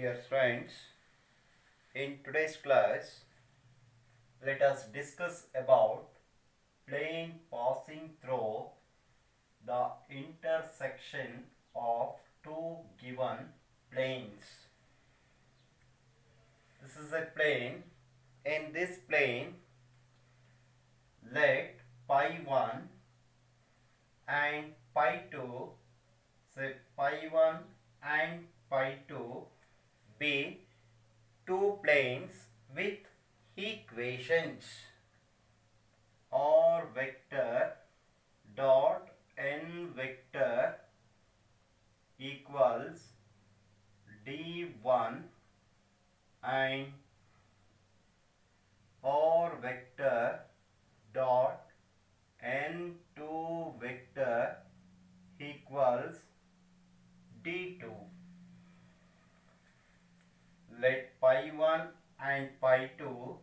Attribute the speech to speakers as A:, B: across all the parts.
A: dear friends. In today's class, let us discuss about plane passing through the intersection of two given planes. This is a plane. In this plane, let pi 1 and pi 2, say pi 1 and pi 2 be two planes with equations. R vector dot n vector equals d1 and R vector dot n2 vector equals d2. Let pi 1 and pi 2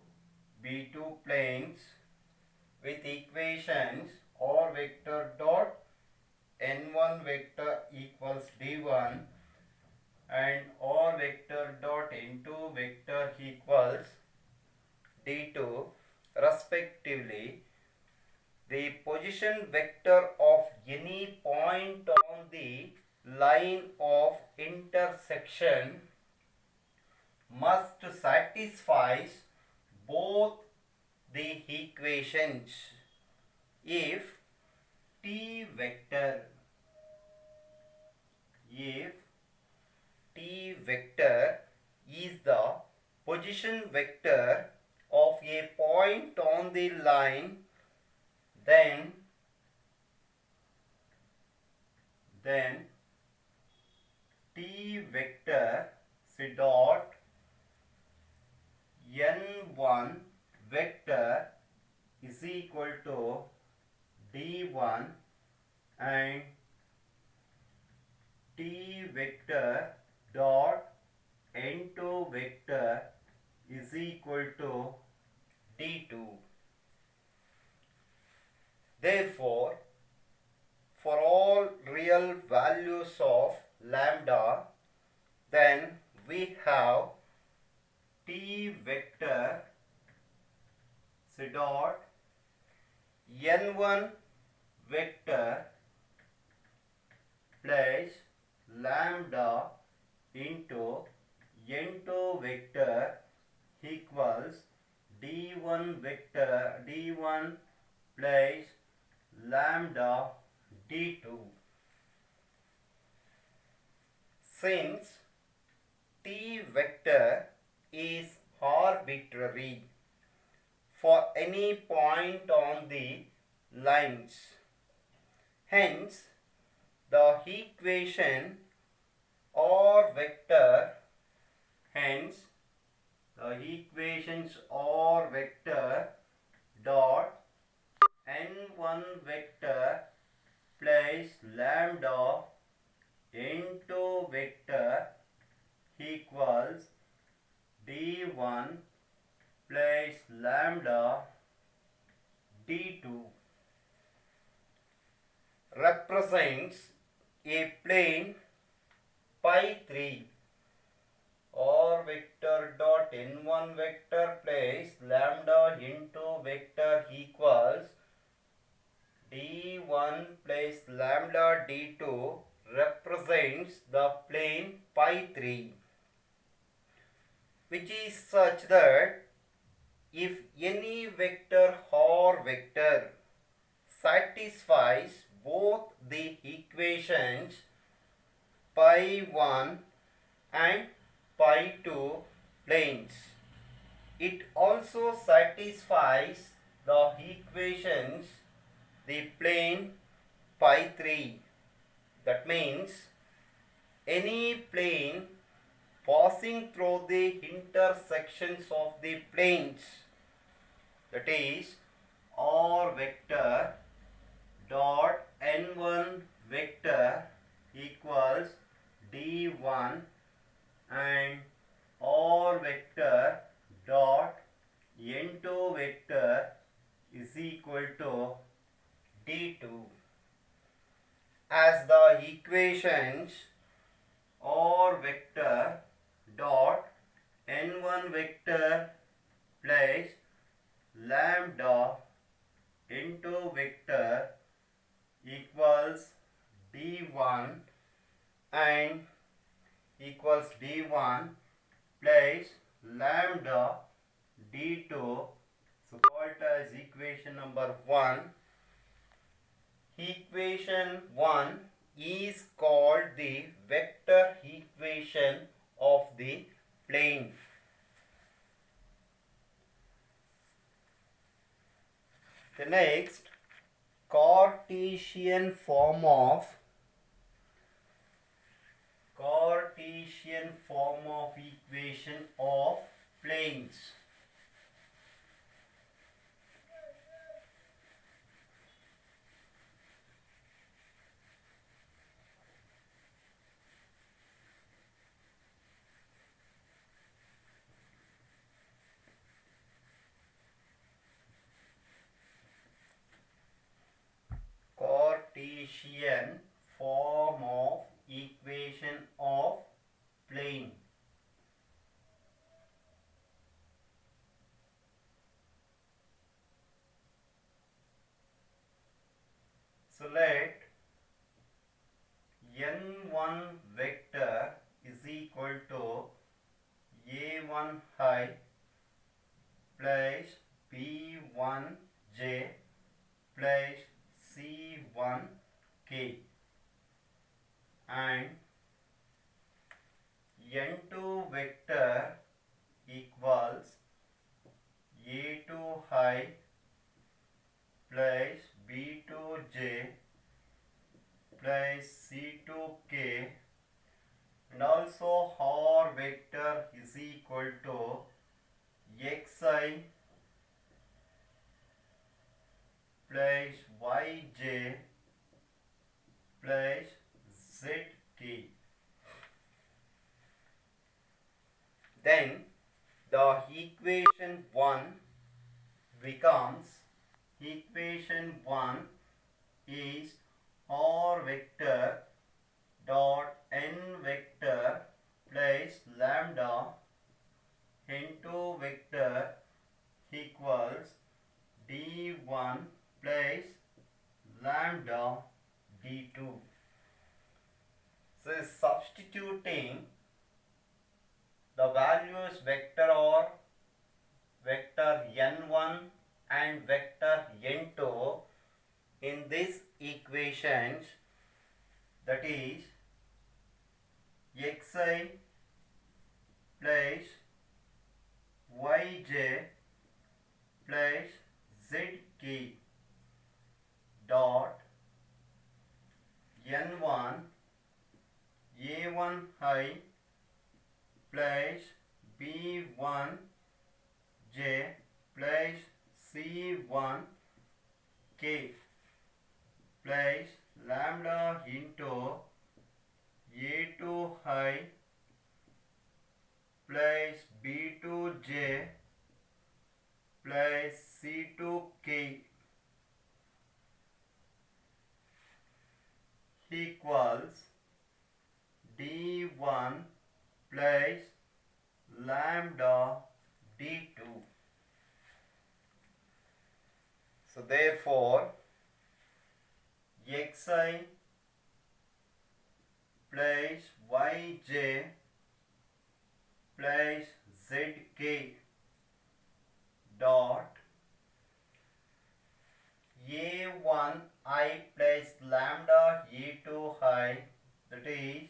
A: be two planes with equations R vector dot n1 vector equals d1 and R vector dot n2 vector equals d2 respectively. The position vector of any point on the line of intersection must satisfy both the equations if t vector is the position vector of a point on the line, then t vector c dot n1 vector is equal to d1 and t vector dot n2 vector is equal to d2. Therefore, for all real values of lambda, then we have t vector c dot n1 vector plus lambda into n2 vector equals d1 vector d1 plus lambda d2. Since t vector is arbitrary for any point on the lines, hence the equation R vector, dot n1 vector plus lambda n2 vector equals d1 plus lambda d2 represents a plane pi 3 R vector dot n1 vector plus lambda n2 vector equals d1 plus lambda d2 represents the plane pi 3, which is such that if any vector R vector satisfies both the equations pi 1 and pi 2 planes, it also satisfies the equations the plane pi 3. That means any plane passing through the intersections of the planes, that is R vector dot n1 vector equals d1 and R vector dot n2 vector is equal to d2. As the equations R vector dot equals d1 plus lambda d2, so called as equation number 1. Equation 1 is called the vector equation of the plane. The next, Cartesian form of equation of planes. Cartesian form of equation of plane. So let n1 vector is equal to a1i plus b1j plus c1k, and n2 vector equals a2i plus b2j plus c2k, and also r vector is equal to xi plus yj plus zk. Then the equation 1 becomes, equation 1 is r vector dot n vector plus lambda n2 vector equals d1 plus lambda d2. So substituting the values vector or vector n1 and vector n2 in these equations, that is xi plus yj plus zk dot n1 a1i plus b1j plus c1k plus lambda into a2i plus b2j plus c2k equals d1 plus lambda d2. So therefore xi plus yj plus zk dot a1i plus lambda a2i, that is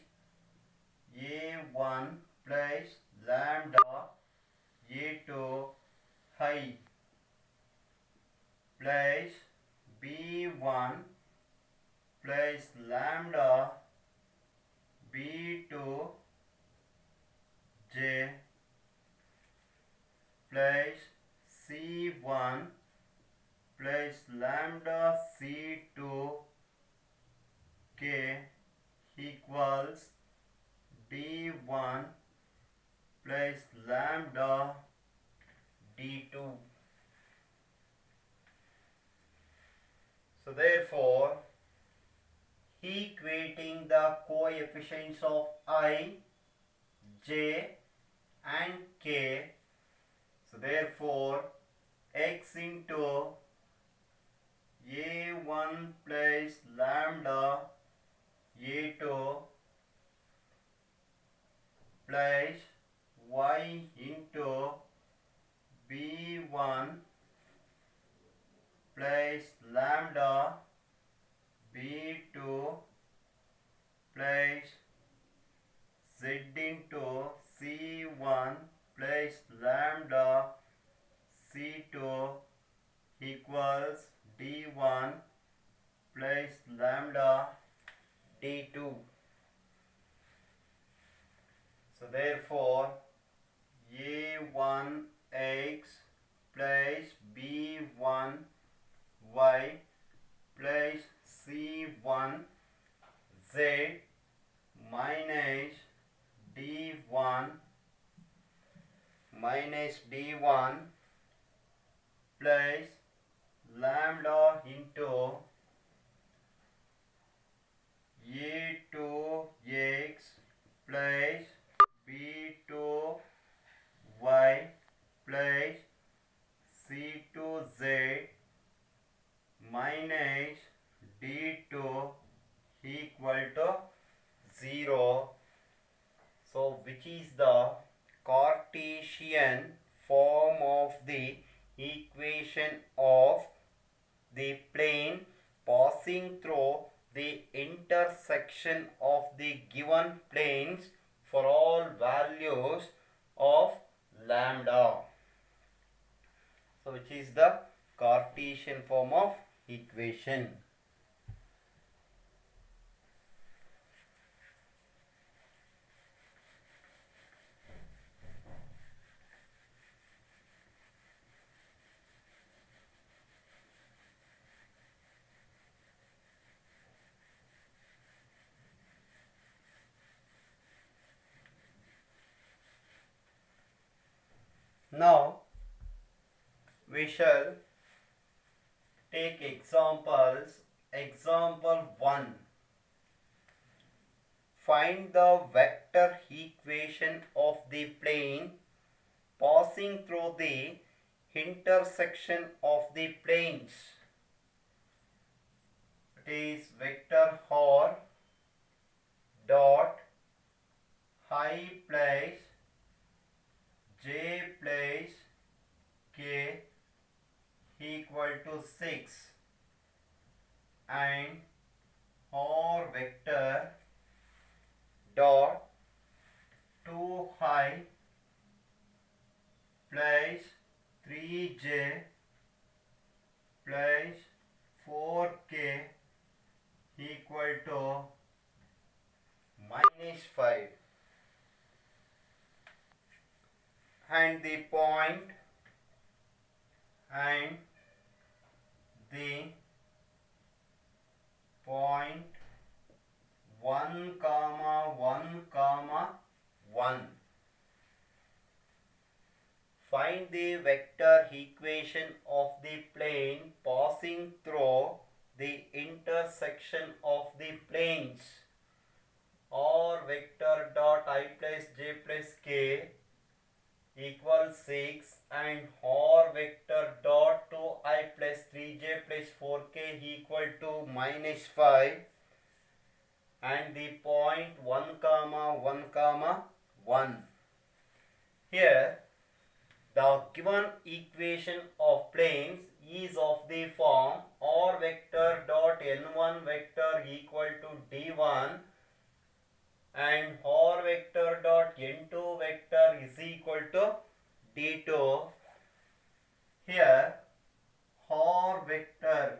A: a1 plus lambda a2i plus b1 plus lambda b2j plus c1 plus lambda c2k equals d1 plus lambda d2. So therefore, equating the coefficients of I, j and k, so therefore x into a1 plus lambda a2 plus y into b1 plus lambda b2 plus z into c1 plus lambda c2 equals d1 plus lambda d2. So therefore a1x plus b1y plus c1z minus d1 plus lambda into a2x plus b2y plus c2z minus d2 equal to 0. So which is the Cartesian form of the equation of the plane passing through the intersection of the given planes for all values of lambda. So which is the Cartesian form of equation. Now we shall take examples. Example 1. Find the vector equation of the plane passing through the intersection of the planes. It is vector r dot I plus j plus k equal to 6 and r vector dot 2i plus 3j plus 4k equal to -5, and the point point 1 comma 1 comma 1. Find the vector equation of the plane passing through the intersection of the planes. R vector dot I plus j plus k equals 6 and R vector dot 2i plus 3j plus 4k equal to -5, and the point 1 comma 1 comma 1. Here the given equation of planes is of the form R vector dot n1 vector equal to d1 and R vector dot n2 vector is equal to d2. Here R vector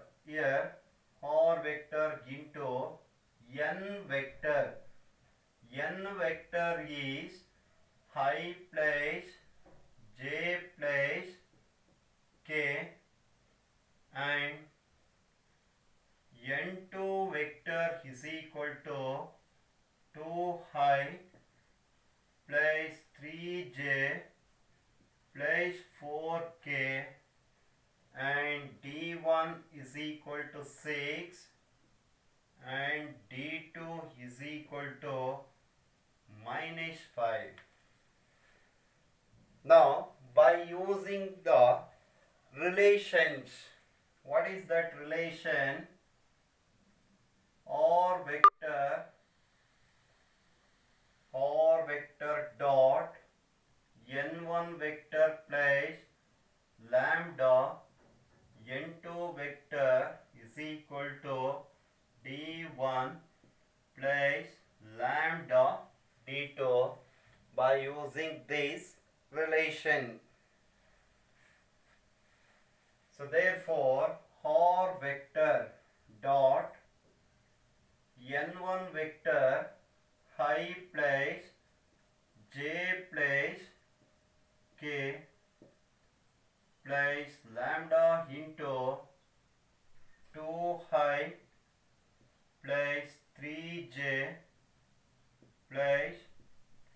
A: into n vector is I plus j plus k and n2 vector is equal to 2i plus 3j plus 4k and d1 is equal to 6 and d2 is equal to -5. Now by using the relations, what is that relation? R vector by using this relation. So therefore R vector dot n1 vector I place j place k place lambda into 2I place 3j place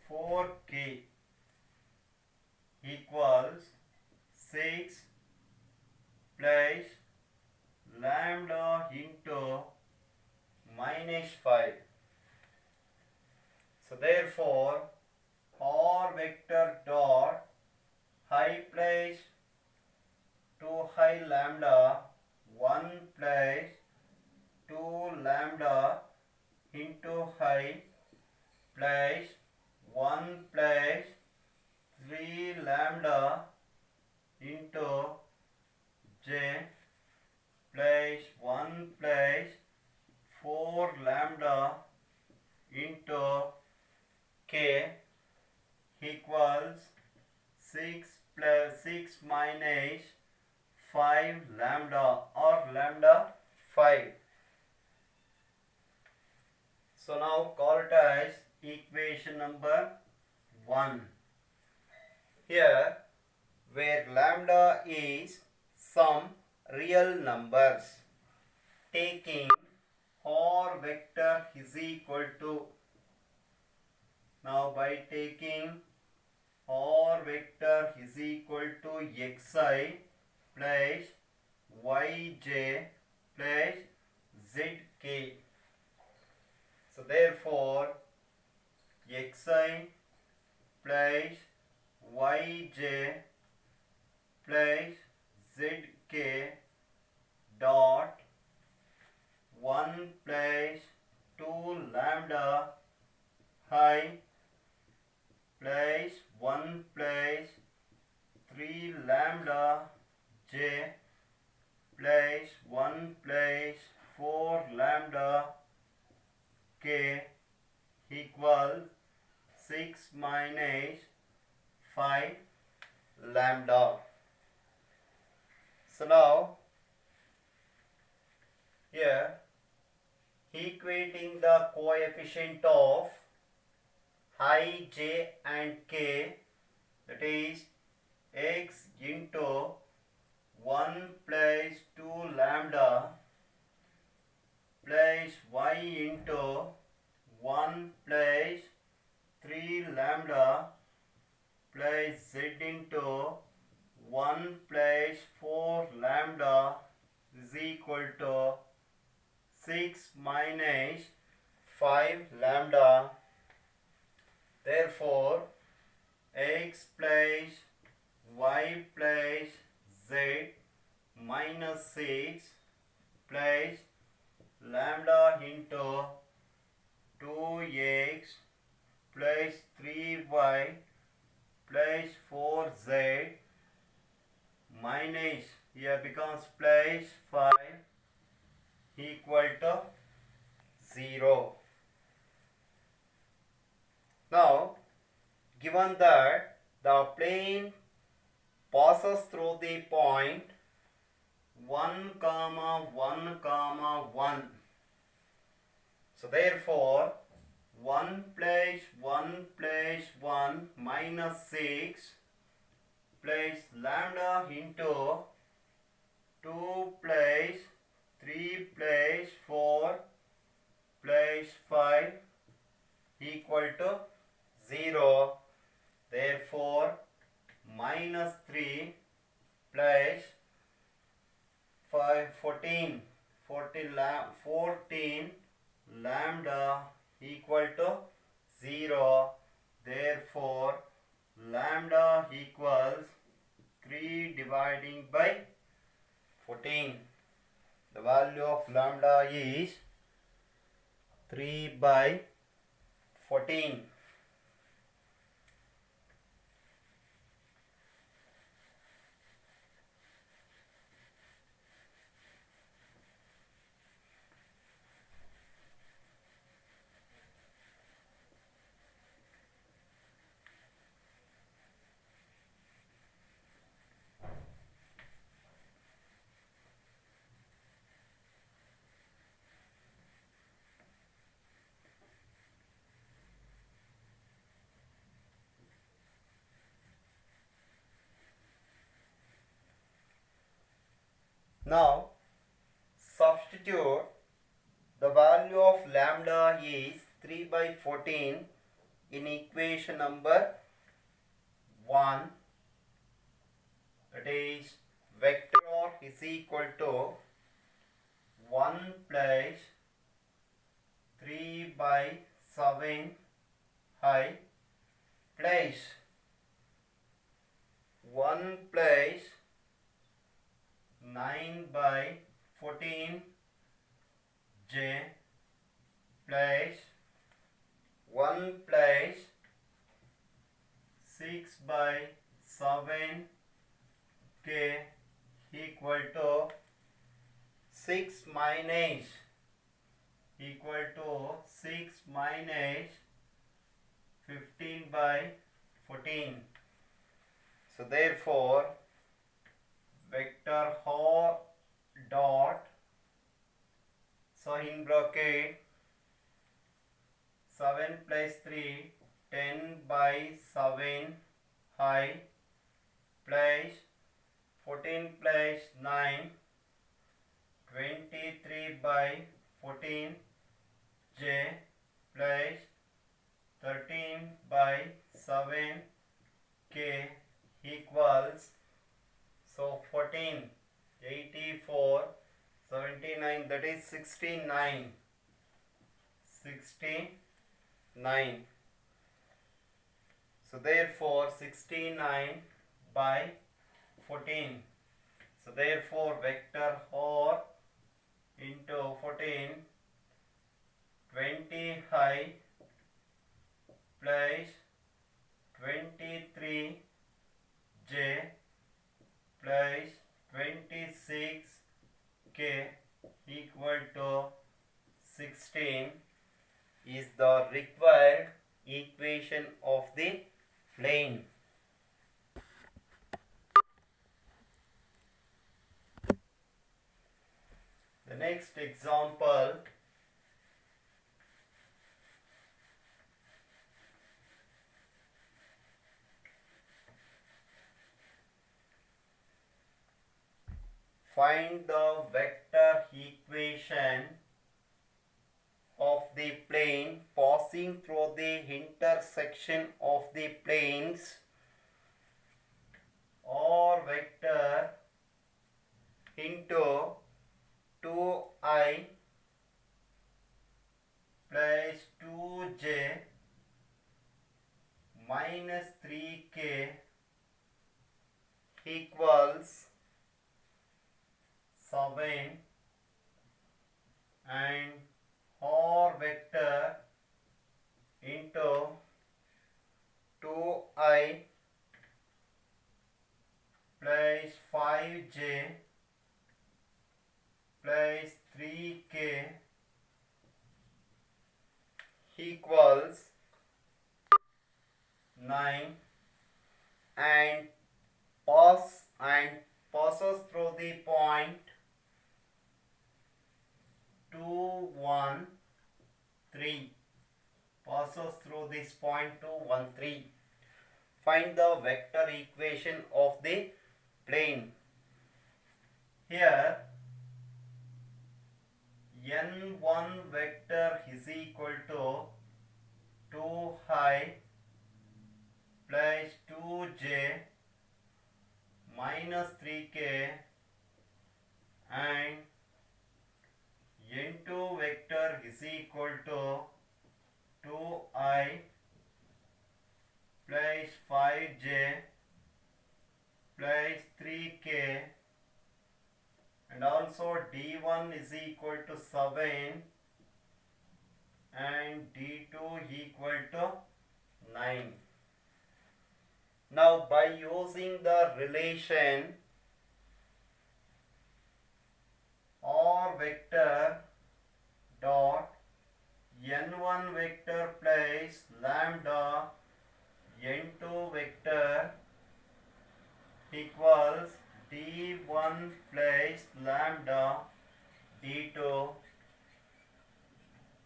A: 4k equals 6 place lambda into -5. So therefore R vector dot I place 2I lambda 1 place 2 lambda into I place 1 place 3 lambda into j place 1 place 4 lambda into k equals 6 plus 6 minus 5 lambda or lambda 5. So now call it as equation number 1. Here where lambda is some real numbers, taking R vector is equal to, now by taking R vector is equal to xi plus yj plus zk. So therefore xi plus yj plus zk dot 1 plus 2 lambda I plus 1 plus 3 lambda j plus 1 plus 4 lambda k equals 6 minus 5 lambda. So now here equating the coefficient of I, j and k, that is x into 1 plus 2 lambda plus y into 1 plus 3 lambda plus z into 1 plus 4 lambda is equal to 6 minus 5 lambda. Therefore x plus y plus z minus 6 plus lambda into 2x plus 3y plus 4z minus, here becomes plus 5 equal to 0. Now given that the plane passes through the point 1 comma 1 comma 1, so therefore 1 plus 1 plus 1 minus 6 plus lambda into 2 plus 3 plus 4 plus 5 equal to 0. Therefore minus 3 plus 5, 14 lambda equal to 0. Therefore lambda equals 3 dividing by 14. The value of lambda is 3 by 14. substitute the value of lambda is 3 by 14 in equation number 1, that is vector is equal to 1 plus 3 by 7 I plus 1 plus 9 by 14 j plus 1 plus 6 by 7 k equal to 6 minus 15 by 14. So therefore vector r dot, so in bracket 7 plus 3 10 by 7 I plus 14 plus 9 23 by 14 j plus 13 by 7 k equals, so 14 84 79, that is 69. So therefore 69 by 14. So therefore vector r into 14 20 I plus 23 j plus 26 k equal to 16 is the required equation of the plane. The next example, find the vector equation of the plane passing through the intersection of the planes r vector into 2I plus 2j minus 3k equals 7, and r vector into 2I plus 5j plus 3k equals 9, and passes through the point 2 1 3, passes through this point 2 1 3. Find the vector equation of the plane. Here n1 vector is equal to 2I plus 2j minus 3k, and n2 vector is equal to 2I plus 5j plus 3k, and also d1 is equal to 7 and d2 equal to 9. Now by using the relation r vector dot n1 vector plus lambda n2 vector equals d1 plus lambda d2,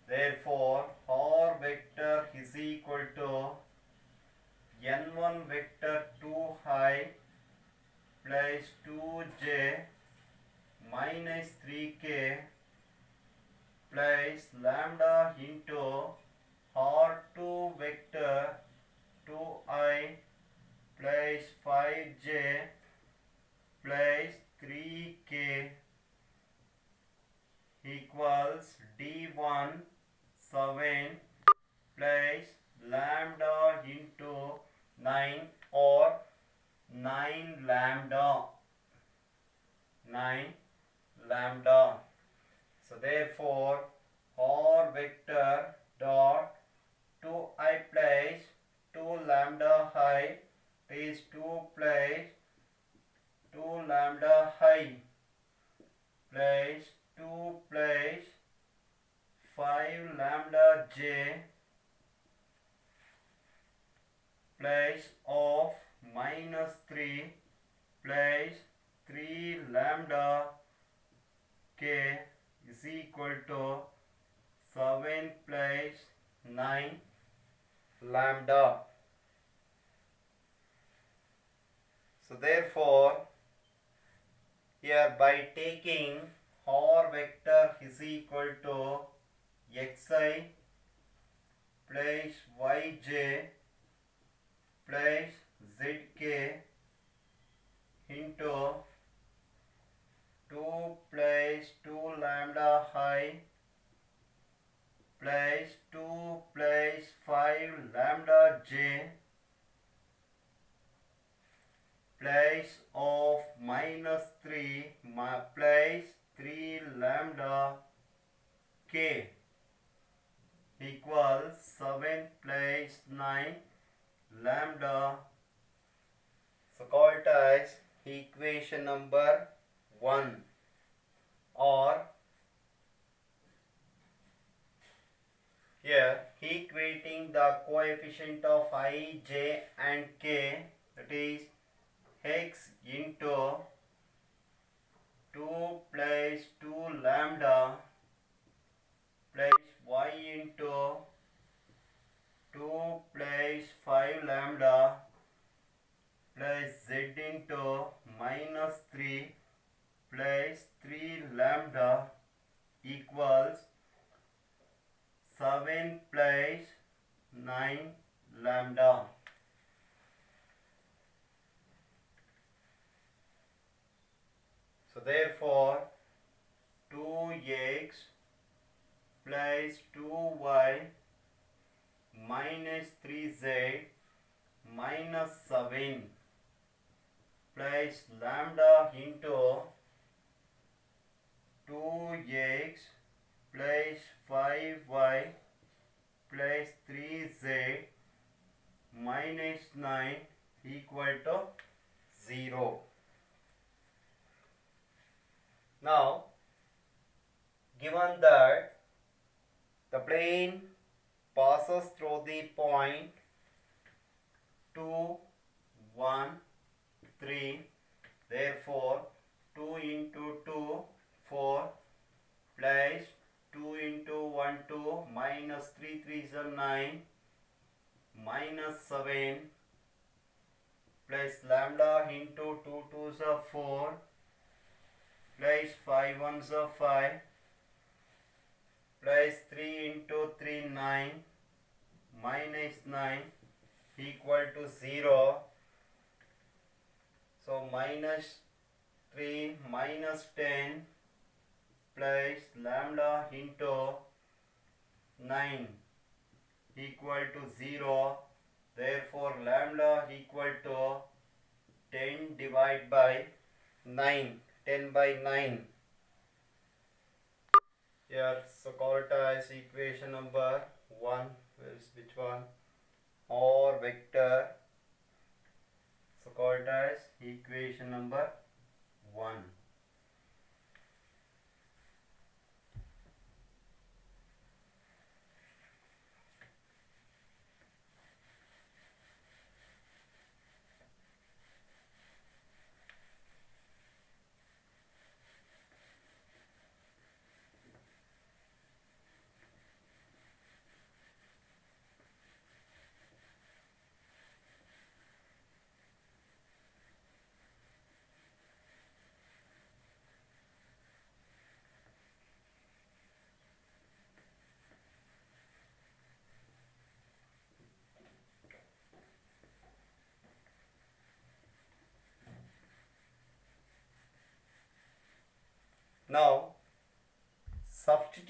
A: therefore r vector is equal to n1 vector 2I plus 2j minus 3k plus lambda into R2 vector 2I plus 5j plus 3k equals D1 7 plus lambda into 9 or 9 lambda. So therefore R vector dot 2I plus 2 lambda I is 2 plus 2 lambda I plus 2 plus 5 lambda j plus of minus 3 plus 3 lambda k is equal to 7 plus 9 lambda. So therefore here by taking R vector is equal to xi plus yj plus zk into 2 plus 2 lambda I plus 2 plus 5 lambda j plus of minus 3 plus 3 lambda k equals 7 plus 9 lambda. So called as equation number 1. Or here equating the coefficient of I, j and k, that is x into 2 plus 2 lambda plus y into 2 plus 5 lambda plus z into minus 3 plus 3 lambda equals 7 plus 9 lambda. So therefore 2x plus 2y minus 3z minus 7 plus lambda into 2x plus 5y plus 3z minus 9 equal to 0. Now, given that the plane passes through the point 2, 1, 3, therefore 2 into 2, 4 plus 2 into 1, 2 minus 3, 3 is 9 minus 7 plus lambda into 2, 2 is 4 plus 5 1 is 5 plus 3 into 3 9 minus 9 equal to 0. So minus 3 minus 10 plus lambda into 9 equal to 0. Therefore lambda equal to 10 divided by 9. 10 by 9. Here, so called as equation number 1. Which one? Or vector. So called as equation number 1.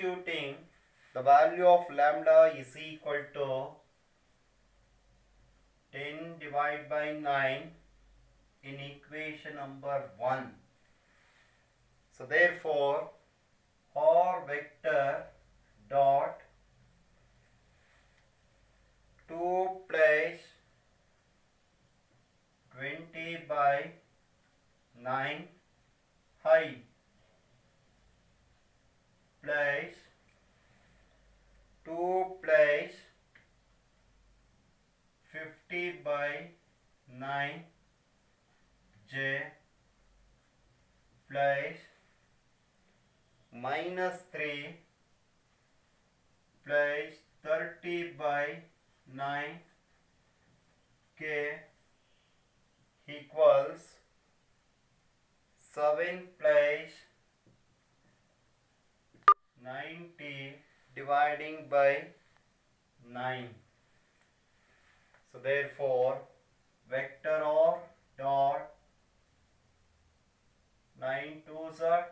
A: substituting the value of lambda is equal to 10 divided by 9 in equation number 1. So therefore R vector dot 2 plus 20 by 9 high plus 2 plus 50 by 9 j plus minus 3 plus 30 by 9 k equals 7 plus 90 dividing by 9. So therefore vector R dot 9 2s are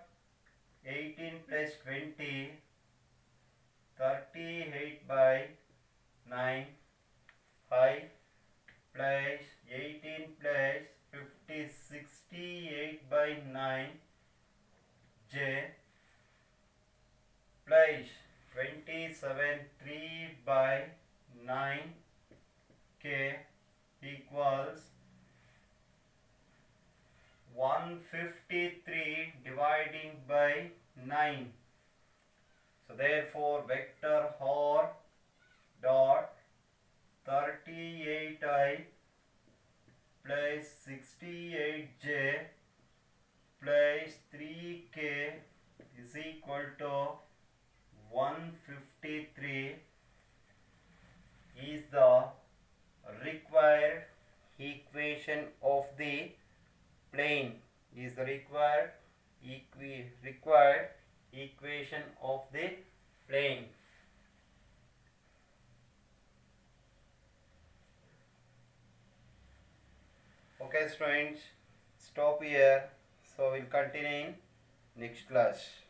A: 18 plus 20 38 by 9 I plus 18 plus 50 68 by 9 j plus 27 3 by 9 k equals 153 dividing by 9. So therefore vector R dot 38i plus 68j plus 3k is equal to 153 is the required equation of the plane, is the required equation of the plane. Okay students, stop here. So we'll continue in next class.